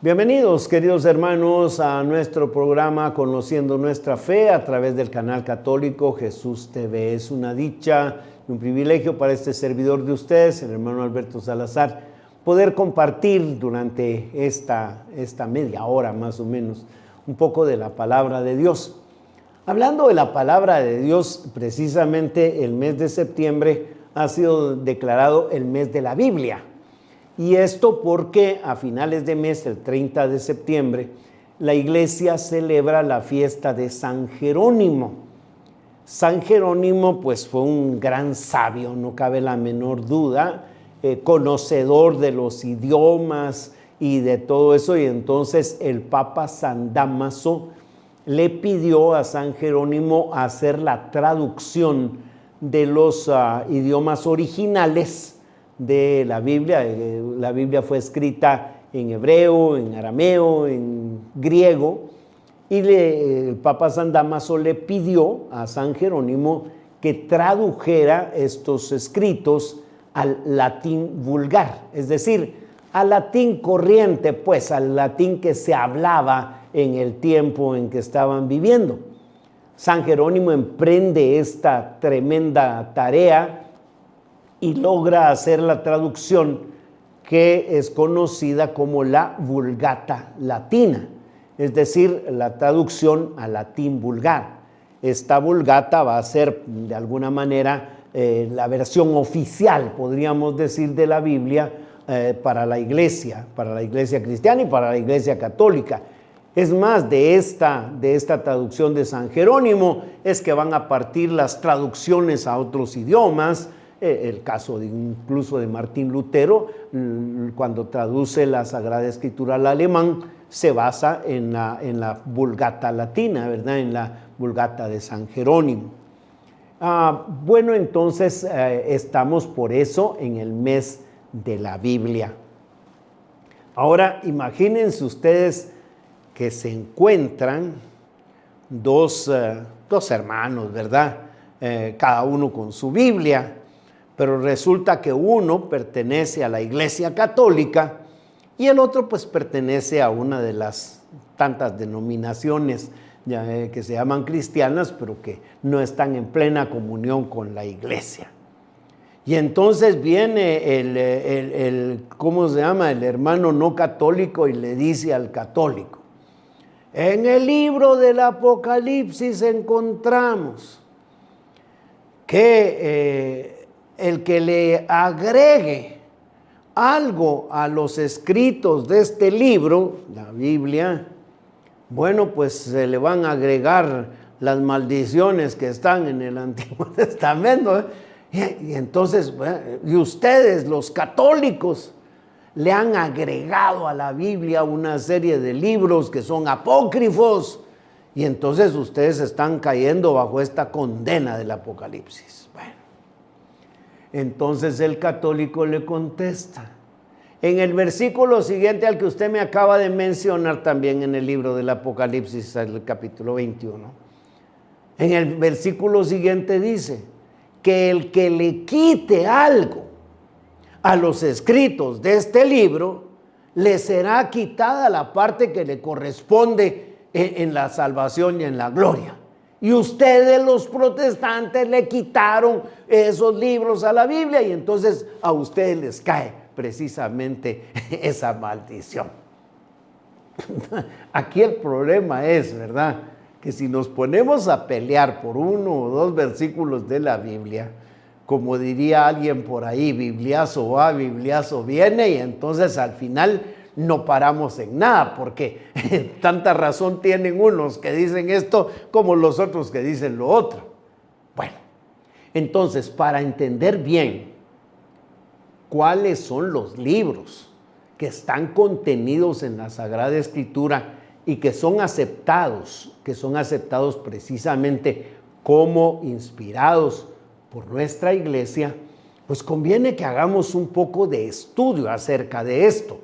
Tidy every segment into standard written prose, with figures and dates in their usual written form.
Bienvenidos, queridos hermanos, a nuestro programa Conociendo Nuestra Fe a través del canal católico Jesús TV. Es una dicha y un privilegio para este servidor de ustedes, el hermano Alberto Salazar, poder compartir durante esta media hora más o menos un poco de la palabra de Dios. Hablando de la palabra de Dios, precisamente el mes de septiembre ha sido declarado el mes de la Biblia. Y esto porque a finales de mes, el 30 de septiembre, la iglesia celebra la fiesta de San Jerónimo. San Jerónimo pues fue un gran sabio, no cabe la menor duda, conocedor de los idiomas y de todo eso, y entonces el Papa San Dámaso le pidió a San Jerónimo hacer la traducción de los idiomas originales de la Biblia. La Biblia fue escrita en hebreo, en arameo, en griego, y el Papa San Dámaso le pidió a San Jerónimo que tradujera estos escritos al latín vulgar, es decir, al latín corriente, pues al latín que se hablaba en el tiempo en que estaban viviendo. San Jerónimo emprende esta tremenda tarea y logra hacer la traducción que es conocida como la Vulgata Latina, es decir, la traducción al latín vulgar. Esta Vulgata va a ser de alguna manera la versión oficial, podríamos decir, de la Biblia para la iglesia cristiana y para la iglesia católica. Es más, de esta traducción de San Jerónimo es que van a partir las traducciones a otros idiomas. El caso incluso de Martín Lutero, cuando traduce la Sagrada Escritura al alemán, se basa en la Vulgata Latina, ¿verdad? En la Vulgata de San Jerónimo. Bueno, entonces estamos por eso en el mes de la Biblia. Ahora, imagínense ustedes que se encuentran dos hermanos, ¿verdad? Cada uno con su Biblia. Pero resulta que uno pertenece a la Iglesia Católica y el otro pues pertenece a una de las tantas denominaciones que se llaman cristianas, pero que no están en plena comunión con la Iglesia. Y entonces viene ¿cómo se llama? El hermano no católico y le dice al católico: en el libro del Apocalipsis encontramos que el que le agregue algo a los escritos de este libro, la Biblia, bueno, pues se le van a agregar las maldiciones que están en el Antiguo Testamento. Y entonces, y ustedes, los católicos, le han agregado a la Biblia una serie de libros que son apócrifos, y entonces ustedes están cayendo bajo esta condena del Apocalipsis. Bueno. Entonces el católico le contesta, en el versículo siguiente al que usted me acaba de mencionar también en el libro del Apocalipsis, el capítulo 21, en el versículo siguiente dice que el que le quite algo a los escritos de este libro, le será quitada la parte que le corresponde en la salvación y en la gloria. Y ustedes, los protestantes, le quitaron esos libros a la Biblia y entonces a ustedes les cae precisamente esa maldición. Aquí el problema es, ¿verdad?, que si nos ponemos a pelear por uno o dos versículos de la Biblia, como diría alguien por ahí, bibliazo va, bibliazo viene, y entonces al final no paramos en nada, porque tanta razón tienen unos que dicen esto como los otros que dicen lo otro. Bueno, entonces, para entender bien cuáles son los libros que están contenidos en la Sagrada Escritura y que son aceptados precisamente como inspirados por nuestra iglesia, pues conviene que hagamos un poco de estudio acerca de esto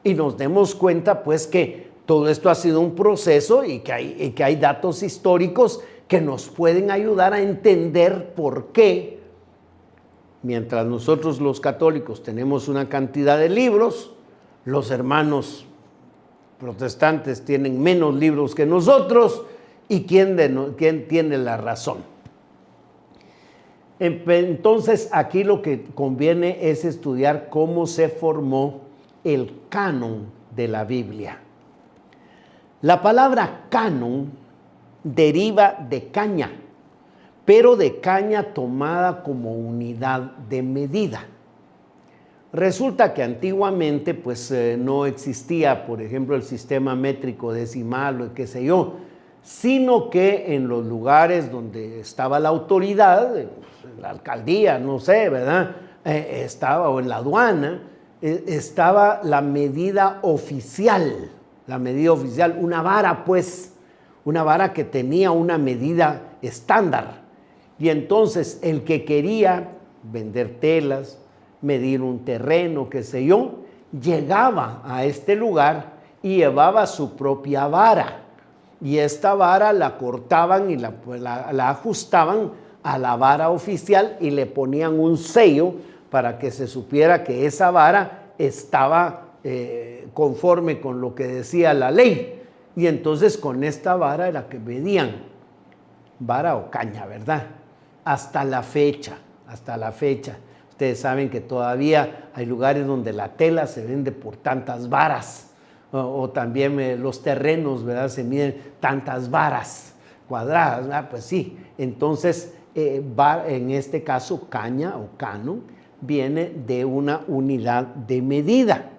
y nos demos cuenta pues que todo esto ha sido un proceso y que hay datos históricos que nos pueden ayudar a entender por qué, mientras nosotros los católicos tenemos una cantidad de libros, los hermanos protestantes tienen menos libros que nosotros, y quién tiene la razón. Entonces, aquí lo que conviene es estudiar cómo se formó el canon de la Biblia. La palabra canon deriva de caña, pero de caña tomada como unidad de medida. Resulta que antiguamente pues no existía, por ejemplo, el sistema métrico decimal o qué sé yo, sino que en los lugares donde estaba la autoridad, la alcaldía, no sé, ¿verdad? Estaba, o en la aduana, estaba la medida oficial, una vara pues, una vara que tenía una medida estándar. Y entonces el que quería vender telas, medir un terreno, qué sé yo, llegaba a este lugar y llevaba su propia vara. Y esta vara la cortaban y la ajustaban a la vara oficial y le ponían un sello para que se supiera que esa vara estaba conforme con lo que decía la ley. Y entonces con esta vara era que medían, vara o caña, ¿verdad? Hasta la fecha. Ustedes saben que todavía hay lugares donde la tela se vende por tantas varas. O también los terrenos, ¿verdad? Se miden tantas varas cuadradas, ¿verdad? Pues sí, entonces en este caso caña o canon viene de una unidad de medida.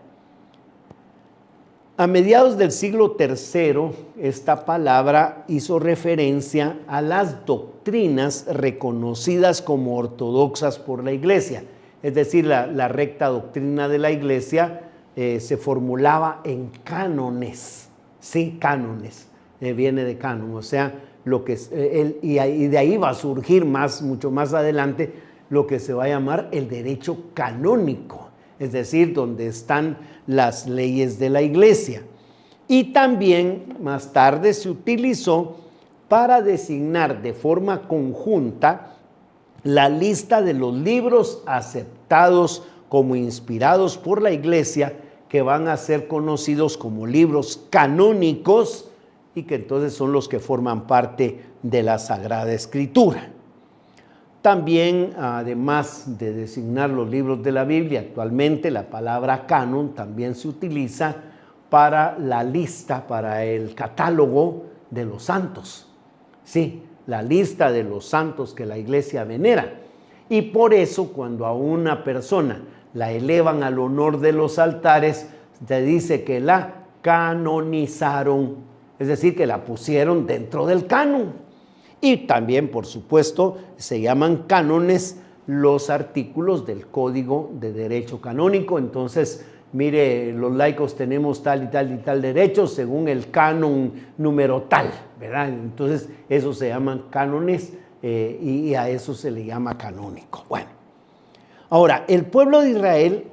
A mediados del siglo III, esta palabra hizo referencia a las doctrinas reconocidas como ortodoxas por la Iglesia, es decir, la recta doctrina de la Iglesia se formulaba en cánones, sí, cánones, viene de canon, o sea, y de ahí va a surgir mucho más adelante lo que se va a llamar el derecho canónico, es decir, donde están las leyes de la Iglesia. Y también más tarde se utilizó para designar de forma conjunta la lista de los libros aceptados como inspirados por la Iglesia, que van a ser conocidos como libros canónicos y que entonces son los que forman parte de la Sagrada Escritura. También, además de designar los libros de la Biblia, actualmente la palabra canon también se utiliza para la lista, para el catálogo de los santos. Sí, la lista de los santos que la Iglesia venera. Y por eso cuando a una persona la elevan al honor de los altares, se dice que la canonizaron, es decir, que la pusieron dentro del canon. Y también, por supuesto, se llaman cánones los artículos del Código de Derecho Canónico. Entonces, mire, los laicos tenemos tal y tal y tal derecho según el canon número tal, ¿verdad? Entonces, esos se llaman cánones y a eso se le llama canónico. Bueno, ahora, el pueblo de Israel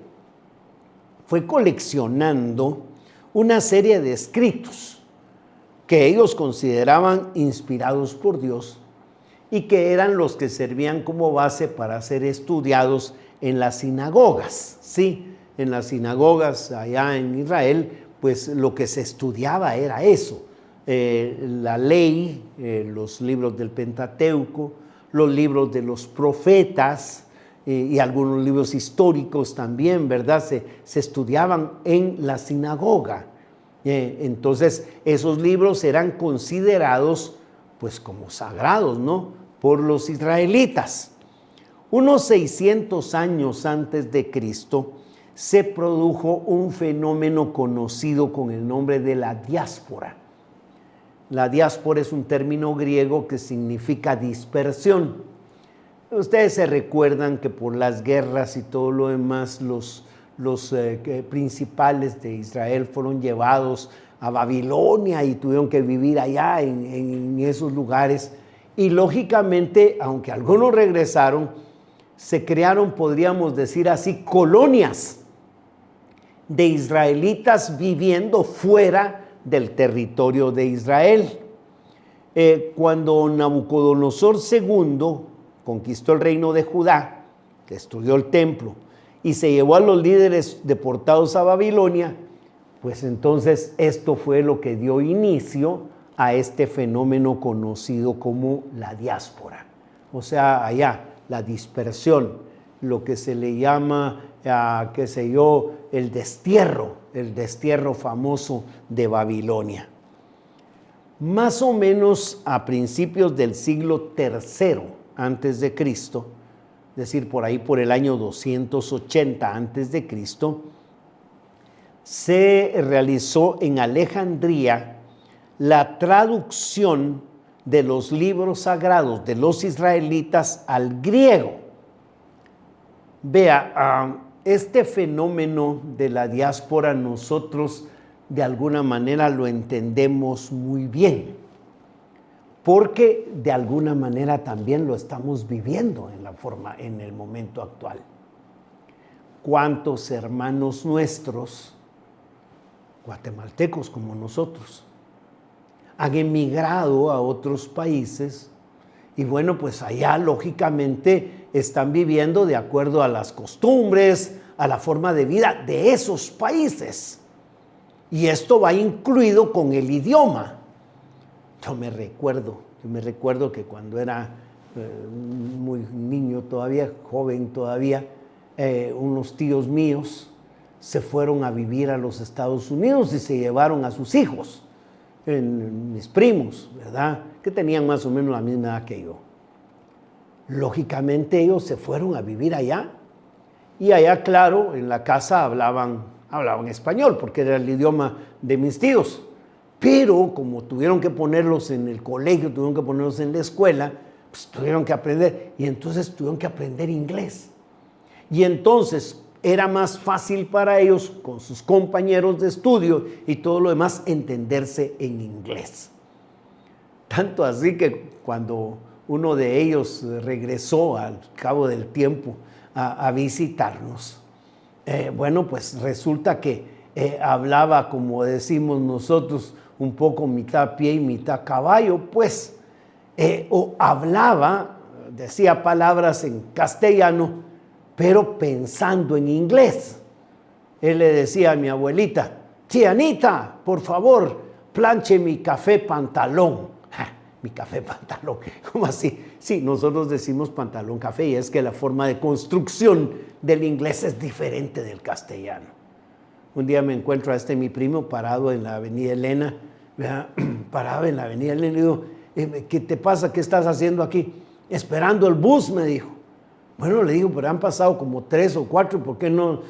fue coleccionando una serie de escritos que ellos consideraban inspirados por Dios y que eran los que servían como base para ser estudiados en las sinagogas, ¿sí? En las sinagogas allá en Israel, pues lo que se estudiaba era eso, la ley, los libros del Pentateuco, los libros de los profetas y algunos libros históricos también, ¿verdad? Se estudiaban en la sinagoga. Entonces, esos libros eran considerados pues como sagrados, ¿no? Por los israelitas. Unos 600 años antes de Cristo, se produjo un fenómeno conocido con el nombre de la diáspora. La diáspora es un término griego que significa dispersión. Ustedes se recuerdan que por las guerras y todo lo demás, los principales de Israel fueron llevados a Babilonia y tuvieron que vivir allá en esos lugares. Y lógicamente, aunque algunos regresaron, se crearon, podríamos decir así, colonias de israelitas viviendo fuera del territorio de Israel. Cuando Nabucodonosor II conquistó el reino de Judá, destruyó el templo y se llevó a los líderes deportados a Babilonia, Pues entonces esto fue lo que dio inicio a este fenómeno conocido como la diáspora. O sea, allá, la dispersión, lo que se le llama, qué sé yo, el destierro famoso de Babilonia. Más o menos a principios del siglo III antes de Cristo, es decir, por ahí por el año 280 antes de Cristo, se realizó en Alejandría la traducción de los libros sagrados de los israelitas al griego. Vea, este fenómeno de la diáspora nosotros de alguna manera lo entendemos muy bien, porque de alguna manera también lo estamos viviendo en el momento actual. ¿Cuántos hermanos nuestros, guatemaltecos como nosotros, han emigrado a otros países y bueno, pues allá lógicamente están viviendo de acuerdo a las costumbres, a la forma de vida de esos países? Y esto va incluido con el idioma. Yo me recuerdo que cuando era muy niño todavía, joven todavía, unos tíos míos se fueron a vivir a los Estados Unidos y se llevaron a sus hijos, mis primos, ¿verdad? Que tenían más o menos la misma edad que yo. Lógicamente ellos se fueron a vivir allá y allá, claro, en la casa hablaban español porque era el idioma de mis tíos. Pero como tuvieron que ponerlos en el colegio, tuvieron que ponerlos en la escuela, pues tuvieron que aprender y entonces tuvieron que aprender inglés. Y entonces era más fácil para ellos, con sus compañeros de estudio y todo lo demás, entenderse en inglés. Tanto así que cuando uno de ellos regresó al cabo del tiempo a visitarnos, bueno, pues resulta que hablaba, como decimos nosotros, un poco mitad pie y mitad caballo, pues, o hablaba, decía palabras en castellano, pero pensando en inglés. Él le decía a mi abuelita: tía Anita, por favor, planche mi café pantalón. Mi café pantalón, ¿cómo así? Sí, nosotros decimos pantalón café y es que la forma de construcción del inglés es diferente del castellano. Un día me encuentro a mi primo parado en la avenida Elena, ¿verdad? Parado en la avenida Elena, y digo: ¿qué te pasa? ¿Qué estás haciendo aquí? Esperando el bus, me dijo. Bueno, le digo, pero han pasado como 3 o 4, ¿por qué no?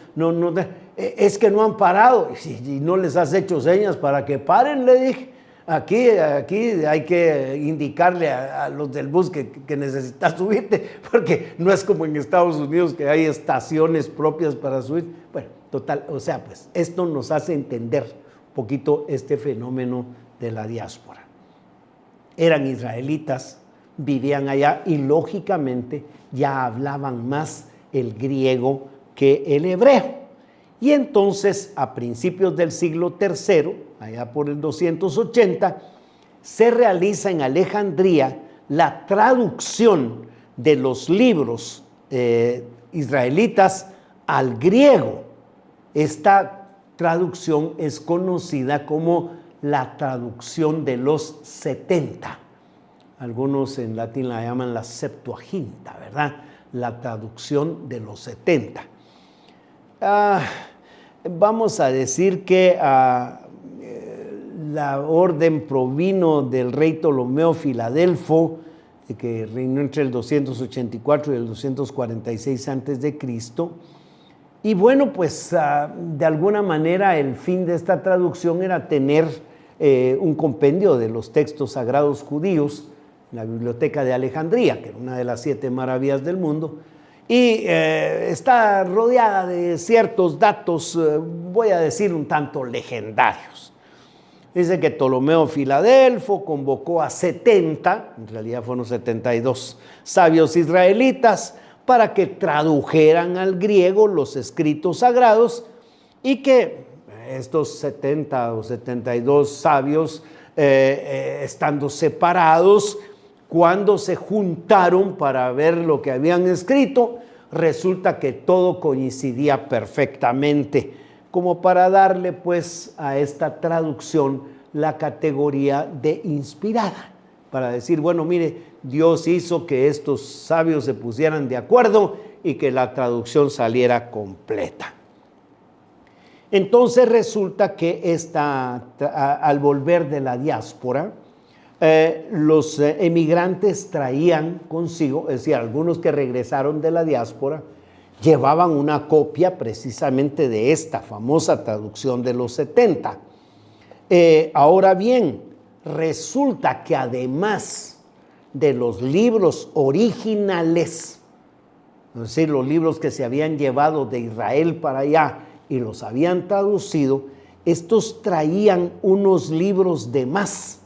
Es que no han parado. Y no les has hecho señas para que paren, le dije. Aquí hay que indicarle a los del bus que necesitas subirte, porque no es como en Estados Unidos que hay estaciones propias para subir. Bueno, total, o sea, pues esto nos hace entender un poquito este fenómeno de la diáspora. Eran israelitas, vivían allá y lógicamente ya hablaban más el griego que el hebreo. Y entonces, a principios del siglo III, allá por el 280, se realiza en Alejandría la traducción de los libros israelitas al griego. Esta traducción es conocida como la traducción de los 70. Algunos en latín la llaman la Septuaginta, ¿verdad? La traducción de los 70. Vamos a decir que la orden provino del rey Ptolomeo Filadelfo, que reinó entre el 284 y el 246 a.C. Y bueno, pues de alguna manera el fin de esta traducción era tener un compendio de los textos sagrados judíos en la Biblioteca de Alejandría, que era una de las 7 maravillas del mundo, y está rodeada de ciertos datos, voy a decir un tanto legendarios. Dice que Ptolomeo Filadelfo convocó a 70, en realidad fueron 72, sabios israelitas para que tradujeran al griego los escritos sagrados y que estos 70 o 72 sabios, estando separados, cuando se juntaron para ver lo que habían escrito, resulta que todo coincidía perfectamente como para darle pues a esta traducción la categoría de inspirada, para decir, bueno, mire, Dios hizo que estos sabios se pusieran de acuerdo y que la traducción saliera completa. Entonces resulta que al volver de la diáspora, los emigrantes traían consigo, es decir, algunos que regresaron de la diáspora, llevaban una copia precisamente de esta famosa traducción de los 70. Ahora bien, resulta que además de los libros originales, es decir, los libros que se habían llevado de Israel para allá y los habían traducido, estos traían unos libros de más,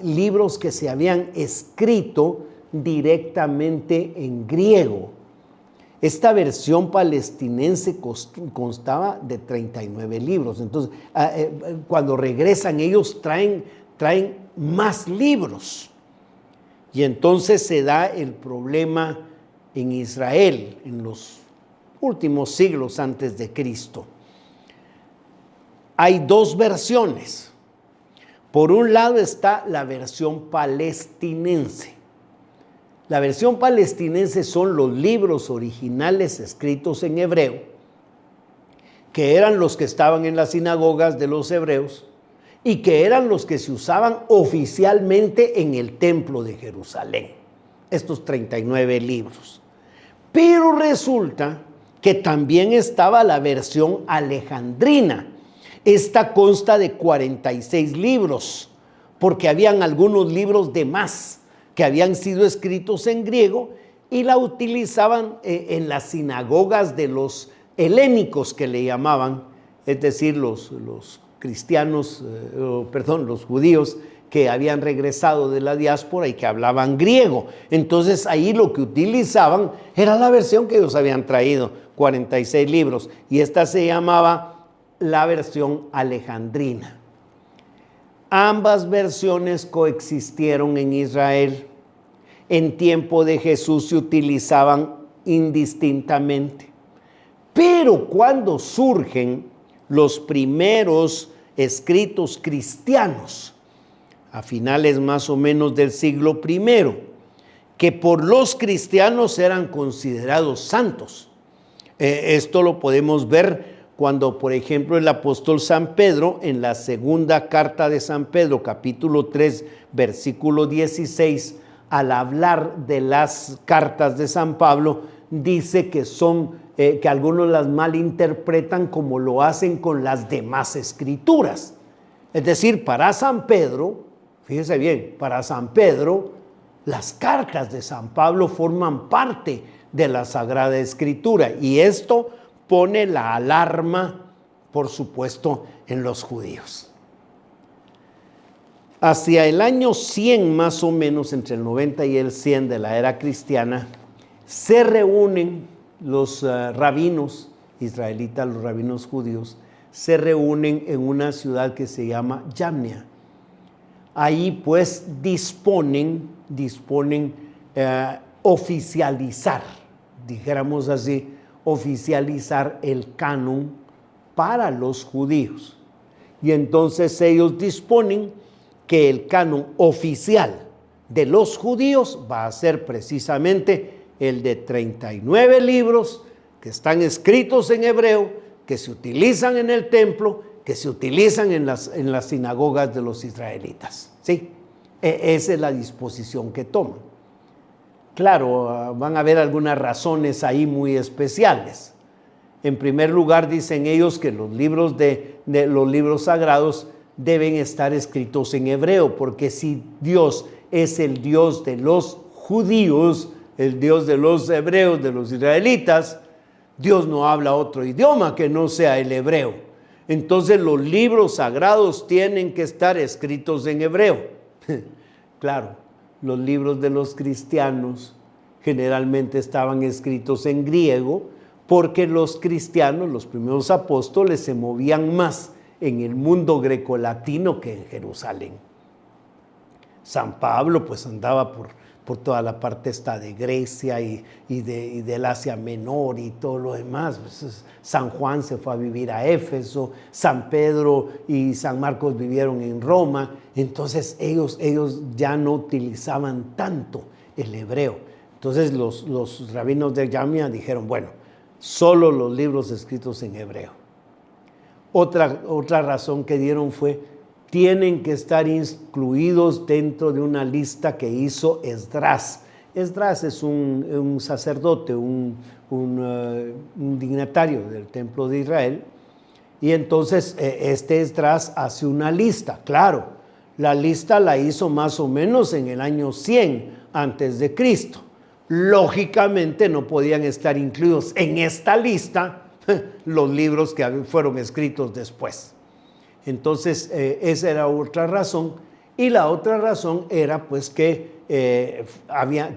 libros que se habían escrito directamente en griego. Esta versión palestinense constaba de 39 libros. Entonces, cuando regresan ellos traen más libros. Y entonces se da el problema en Israel en los últimos siglos antes de Cristo. Hay dos versiones. Por un lado está la versión palestinense. La versión palestinense son los libros originales escritos en hebreo, que eran los que estaban en las sinagogas de los hebreos y que eran los que se usaban oficialmente en el templo de Jerusalén, estos 39 libros. Pero resulta que también estaba la versión alejandrina. Esta consta de 46 libros, porque habían algunos libros de más que habían sido escritos en griego y la utilizaban en las sinagogas de los helénicos que le llamaban, es decir, los cristianos, los judíos que habían regresado de la diáspora y que hablaban griego. Entonces ahí lo que utilizaban era la versión que ellos habían traído, 46 libros, y esta se llamaba la versión alejandrina. Ambas versiones coexistieron en Israel. En tiempo de Jesús se utilizaban indistintamente. Pero cuando surgen los primeros escritos cristianos, a finales más o menos del siglo I, que por los cristianos eran considerados santos. Esto lo podemos ver cuando, por ejemplo, el apóstol San Pedro, en la segunda carta de San Pedro, capítulo 3, versículo 16, al hablar de las cartas de San Pablo, dice que que algunos las malinterpretan como lo hacen con las demás escrituras. Es decir, para San Pedro, fíjese bien, para San Pedro, las cartas de San Pablo forman parte de la Sagrada Escritura, y esto pone la alarma, por supuesto, en los judíos. Hacia el año 100 más o menos, entre el 90 y el 100 de la era cristiana, se reúnen los rabinos israelitas, los rabinos judíos, se reúnen en una ciudad que se llama Yamnia. Ahí pues disponen oficializar, dijéramos así, oficializar el canon para los judíos. Y entonces ellos disponen que el canon oficial de los judíos va a ser precisamente el de 39 libros que están escritos en hebreo, que se utilizan en el templo, que se utilizan en las sinagogas de los israelitas. ¿Sí? Esa es la disposición que toman. Claro, van a haber algunas razones ahí muy especiales. En primer lugar, dicen ellos que los libros los libros sagrados deben estar escritos en hebreo, porque si Dios es el Dios de los judíos, el Dios de los hebreos, de los israelitas, Dios no habla otro idioma que no sea el hebreo. Entonces los libros sagrados tienen que estar escritos en hebreo. Claro, los libros de los cristianos generalmente estaban escritos en griego, porque los cristianos, los primeros apóstoles, se movían más en el mundo grecolatino que en Jerusalén. San Pablo pues andaba por por toda la parte esta de Grecia y del Asia Menor y todo lo demás. Pues, San Juan se fue a vivir a Éfeso, San Pedro y San Marcos vivieron en Roma, entonces ellos ya no utilizaban tanto el hebreo. Entonces los rabinos de Jamnia dijeron, bueno, solo los libros escritos en hebreo. Otra razón que dieron fue, tienen que estar incluidos dentro de una lista que hizo Esdras. Esdras es un sacerdote, un dignatario del templo de Israel, y entonces este Esdras hace una lista. Claro, la lista la hizo más o menos en el año 100 antes de Cristo. Lógicamente no podían estar incluidos en esta lista los libros que fueron escritos después. Entonces, esa era otra razón. Y la otra razón era pues que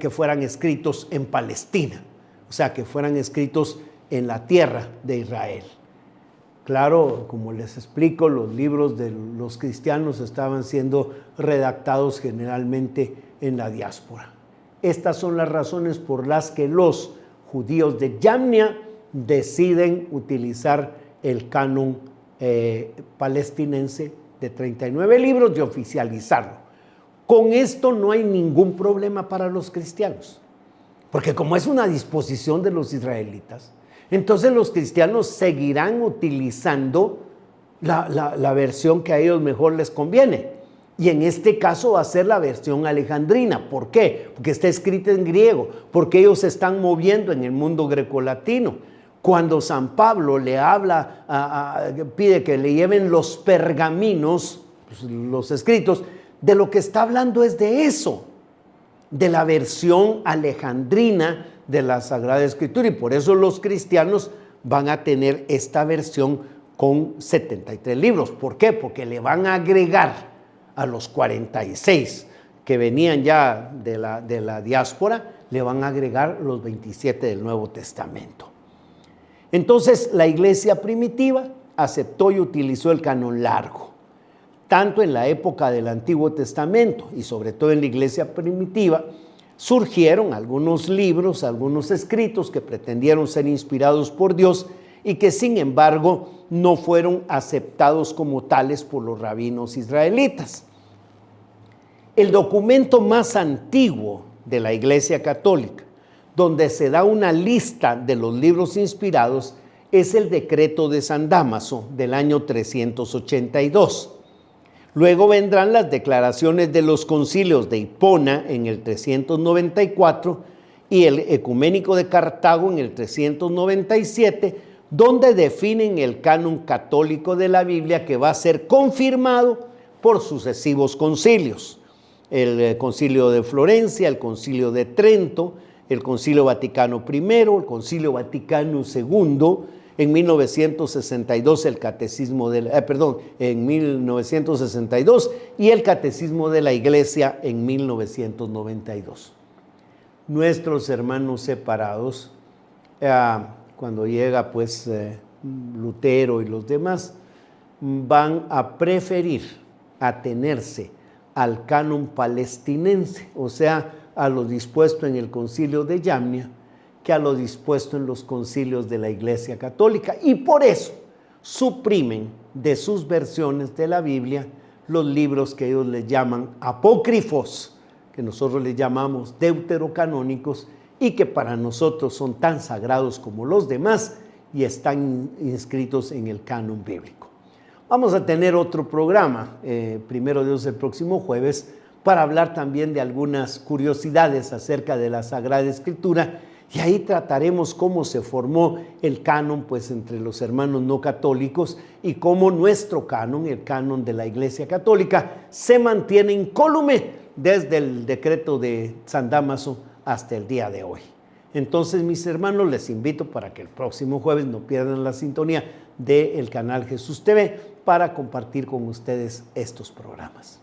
fueran escritos en Palestina, o sea, que fueran escritos en la tierra de Israel. Claro, como les explico, los libros de los cristianos estaban siendo redactados generalmente en la diáspora. Estas son las razones por las que los judíos de Jamnia deciden utilizar el canon palestinense de 39 libros y oficializarlo. Con esto no hay ningún problema para los cristianos, porque como es una disposición de los israelitas, entonces los cristianos seguirán utilizando la versión que a ellos mejor les conviene, y en este caso va a ser la versión alejandrina. ¿Por qué? Porque está escrita en griego, porque ellos se están moviendo en el mundo grecolatino. Cuando San Pablo le habla, pide que le lleven los pergaminos, pues, los escritos, de lo que está hablando es de eso, de la versión alejandrina de la Sagrada Escritura, y por eso los cristianos van a tener esta versión con 73 libros. ¿Por qué? Porque le van a agregar a los 46 que venían ya de la diáspora, le van a agregar los 27 del Nuevo Testamento. Entonces, la iglesia primitiva aceptó y utilizó el canon largo, tanto en la época del Antiguo Testamento y sobre todo en la iglesia primitiva, surgieron algunos libros, algunos escritos que pretendieron ser inspirados por Dios y que sin embargo no fueron aceptados como tales por los rabinos israelitas. El documento más antiguo de la Iglesia Católica, donde se da una lista de los libros inspirados, es el Decreto de San Dámaso del año 382. Luego vendrán las declaraciones de los concilios de Hipona en el 394 y el Ecuménico de Cartago en el 397, donde definen el canon católico de la Biblia, que va a ser confirmado por sucesivos concilios. El Concilio de Florencia, el Concilio de Trento, el Concilio Vaticano I, el Concilio Vaticano II, en 1962 el Catecismo en 1962 y el Catecismo de la Iglesia en 1992. Nuestros hermanos separados, cuando llega pues Lutero y los demás, van a preferir atenerse al canon palestinense, o sea, a lo dispuesto en el concilio de Jamnia, que a lo dispuesto en los concilios de la Iglesia Católica, y por eso suprimen de sus versiones de la Biblia los libros que ellos les llaman apócrifos, que nosotros les llamamos deuterocanónicos, y que para nosotros son tan sagrados como los demás y están inscritos en el canon bíblico. Vamos a tener otro programa, primero Dios, el próximo jueves, para hablar también de algunas curiosidades acerca de la Sagrada Escritura, y ahí trataremos cómo se formó el canon pues entre los hermanos no católicos y cómo nuestro canon, el canon de la Iglesia Católica, se mantiene incólume desde el decreto de San Dámaso hasta el día de hoy. Entonces, mis hermanos, les invito para que el próximo jueves no pierdan la sintonía del canal Jesús TV para compartir con ustedes estos programas.